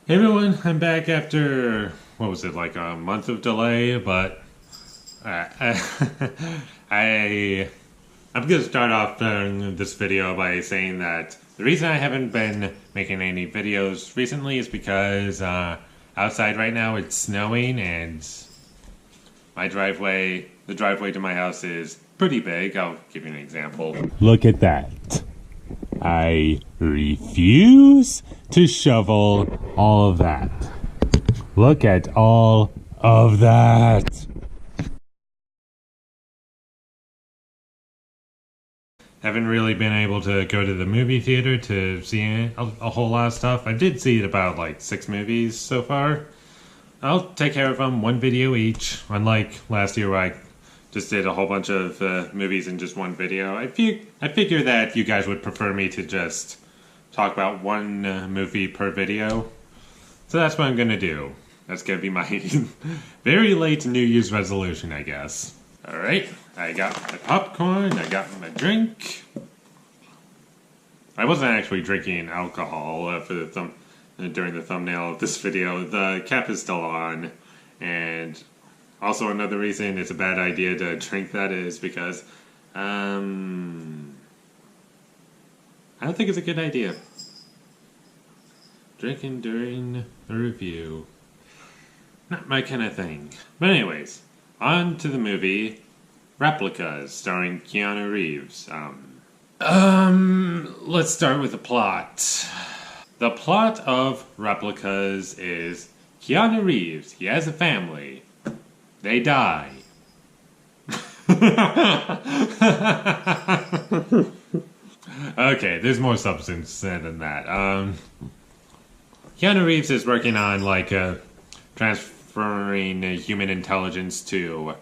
Hey everyone, I'm back after, what was it, like a month of delay, but uh, I, I'm going to start off this video by saying that the reason I haven't been making any videos recently is because outside right now it's snowing and the driveway to my house is pretty big. I'll give you an example. Look at that. I refuse to shovel all of that. Look at all of that. Haven't really been able to go to the movie theater to see a whole lot of stuff. I did see about like 6 movies so far. I'll take care of them, one video each. Unlike last year where I just did a whole bunch of movies in just one video. I figure that you guys would prefer me to just talk about one movie per video. So that's what I'm going to do. That's going to be my very late New Year's resolution, I guess. Alright, I got my popcorn, I got my drink. I wasn't actually drinking alcohol during the thumbnail of this video. The cap is still on, and also another reason it's a bad idea to drink that is because I don't think it's a good idea. Drinking during a review. Not my kind of thing. But anyways, on to the movie Replicas, starring Keanu Reeves. Let's start with the plot. The plot of Replicas is Keanu Reeves, he has a family. They die. Okay, there's more substance than that. Keanu Reeves is working on transferring human intelligence to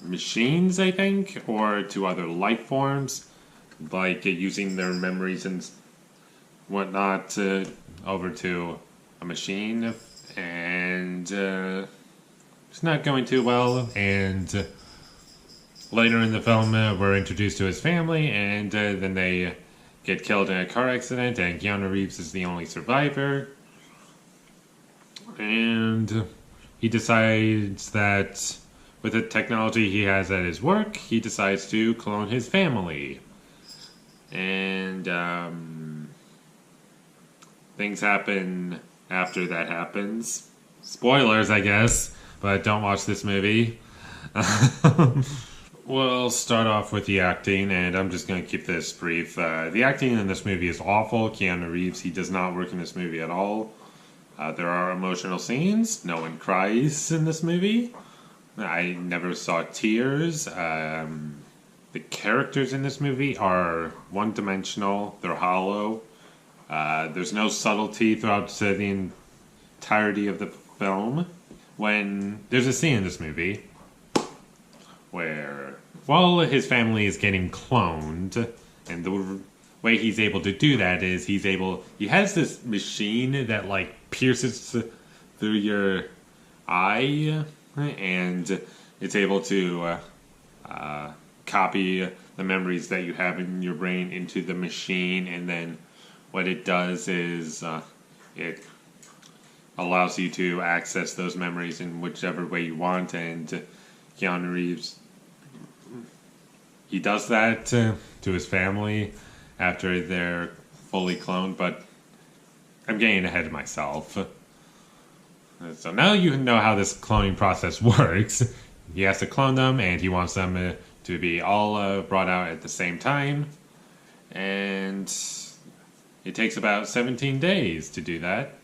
machines, I think, or to other life forms, like using their memories and whatnot over to a machine, and it's not going too well. And later in the film, we're introduced to his family, and then they get killed in a car accident, and Keanu Reeves is the only survivor. And he decides that with the technology he has at his work, he decides to clone his family. And things happen after that happens. Spoilers, I guess, but don't watch this movie. We'll start off with the acting, and I'm just going to keep this brief. The acting in this movie is awful. Keanu Reeves, he does not work in this movie at all. There are emotional scenes. No one cries in this movie. I never saw tears. The characters in this movie are one-dimensional. They're hollow. There's no subtlety throughout the entirety of the film. When there's a scene in this movie where, while his family is getting cloned, and the way he's able to do that is he has this machine that like pierces through your eye, and it's able to copy the memories that you have in your brain into the machine, and then what it does is it allows you to access those memories in whichever way you want. And Keanu Reeves, he does that to his family after they're fully cloned, but I'm getting ahead of myself. So now you know how this cloning process works. He has to clone them, and he wants them to be all brought out at the same time. And it takes about 17 days to do that.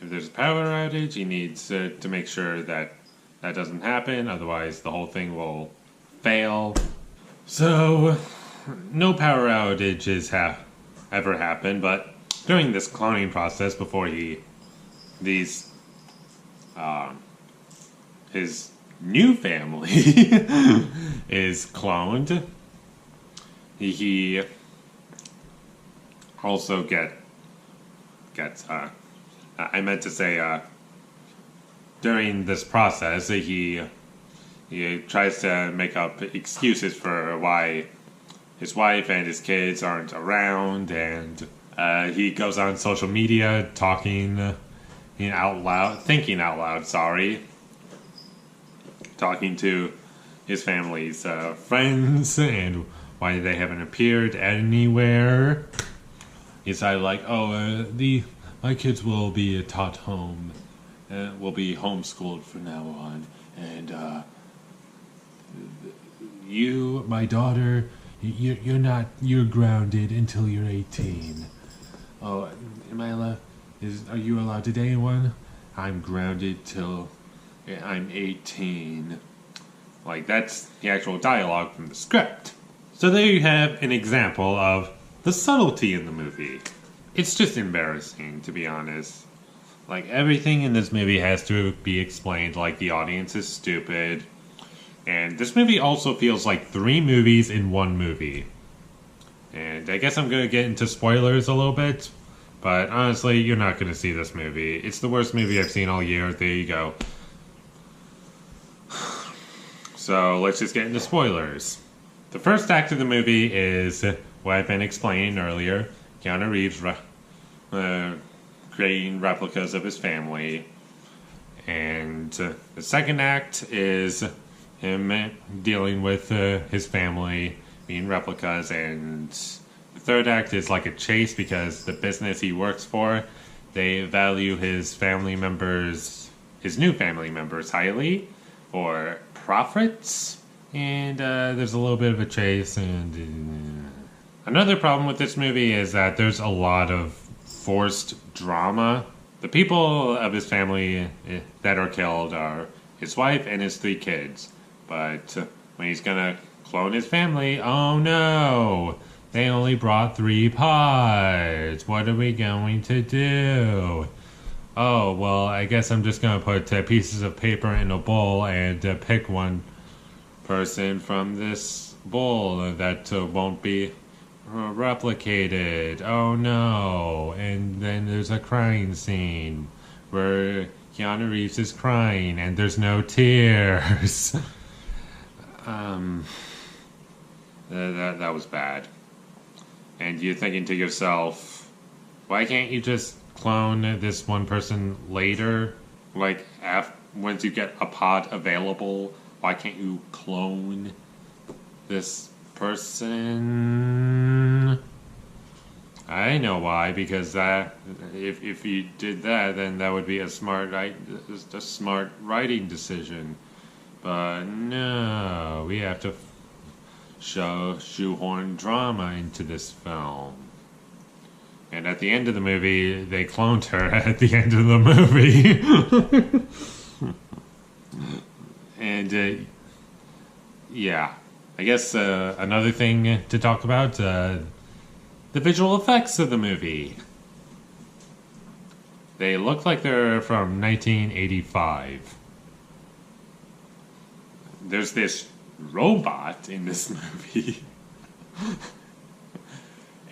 If there's a power outage, he needs to make sure that that doesn't happen, otherwise the whole thing will fail. So, no power outages ever happen, but during this cloning process, before his new family is cloned, he also gets I meant to say during this process he tries to make up excuses for why his wife and his kids aren't around, and He goes on social media talking out loud, thinking out loud, sorry. Talking to his family's friends and why they haven't appeared anywhere. He's like, my kids will be taught home. Will be homeschooled from now on. And you, my daughter, you're grounded until you're 18. Oh, am I allowed? Are you allowed to date one? I'm grounded till I'm 18. Like, that's the actual dialogue from the script. So there you have an example of the subtlety in the movie. It's just embarrassing, to be honest. Like, everything in this movie has to be explained like the audience is stupid. And this movie also feels like 3 movies in 1 movie. And I guess I'm going to get into spoilers a little bit. But honestly, you're not going to see this movie. It's the worst movie I've seen all year. There you go. So let's just get into spoilers. The first act of the movie is what I've been explaining earlier. Keanu Reeves creating replicas of his family. And the second act is him dealing with his family being replicas. And the third act is like a chase because the business he works for, they value his family members, his new family members highly for profits. And there's a little bit of a chase. And another problem with this movie is that there's a lot of forced drama. The people of his family that are killed are his wife and his 3 kids. But when he's gonna clone his family, oh no! They only brought 3 pods. What are we going to do? Oh, well, I guess I'm just gonna put pieces of paper in a bowl and pick one person from this bowl that won't be replicated. Oh no. And then there's a crying scene where Keanu Reeves is crying and there's no tears. That was bad. And you're thinking to yourself, why can't you just clone this one person later? Like, once you get a pod available, why can't you clone this person? I know why, because if you did that, then that would be a smart writing decision. But no, we have to shoehorn drama into this film. And at the end of the movie, they cloned her at the end of the movie. And yeah, I guess another thing to talk about, the visual effects of the movie. They look like they're from 1985. There's this robot in this movie.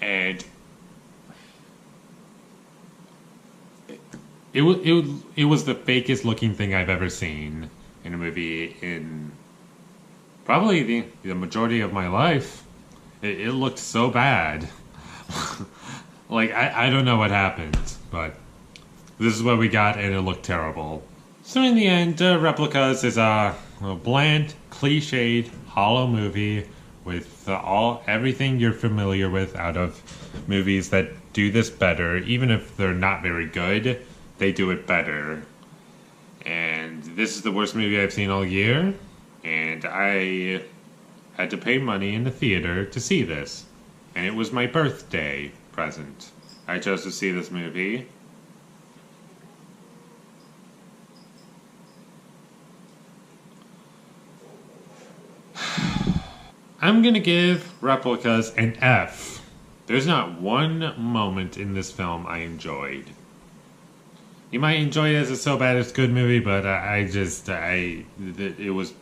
And it was the fakest looking thing I've ever seen in a movie in probably the majority of my life. It looked so bad. Like, I don't know what happened, but this is what we got, and it looked terrible. So in the end, Replicas is a bland, cliched, hollow movie with everything you're familiar with out of movies that do this better. Even if they're not very good, they do it better. And this is the worst movie I've seen all year, and I had to pay money in the theater to see this. And it was my birthday present. I chose to see this movie. I'm gonna give Replicas an F. There's not one moment in this film I enjoyed. You might enjoy it as a so bad it's good movie, but the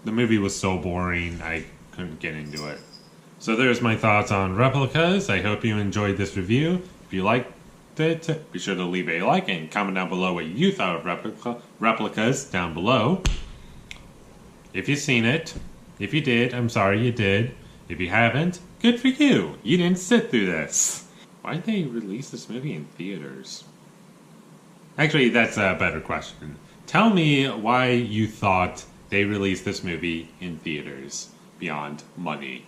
movie was so boring I couldn't get into it. So there's my thoughts on Replicas. I hope you enjoyed this review. If you liked it, be sure to leave a like and comment down below what you thought of Replicas down below. If you've seen it, if you did, I'm sorry you did. If you haven't, good for you. You didn't sit through this. Why'd they release this movie in theaters? Actually, that's a better question. Tell me why you thought they released this movie in theaters beyond money.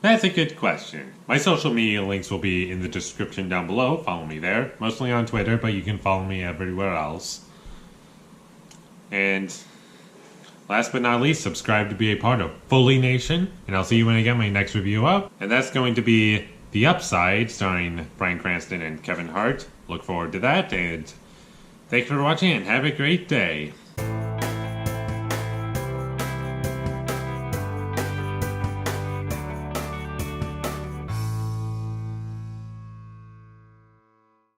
That's a good question. My social media links will be in the description down below. Follow me there. Mostly on Twitter, but you can follow me everywhere else. And last but not least, subscribe to be a part of Foley Nation. And I'll see you when I get my next review up. And that's going to be The Upside, starring Bryan Cranston and Kevin Hart. Look forward to that. And thanks for watching and have a great day.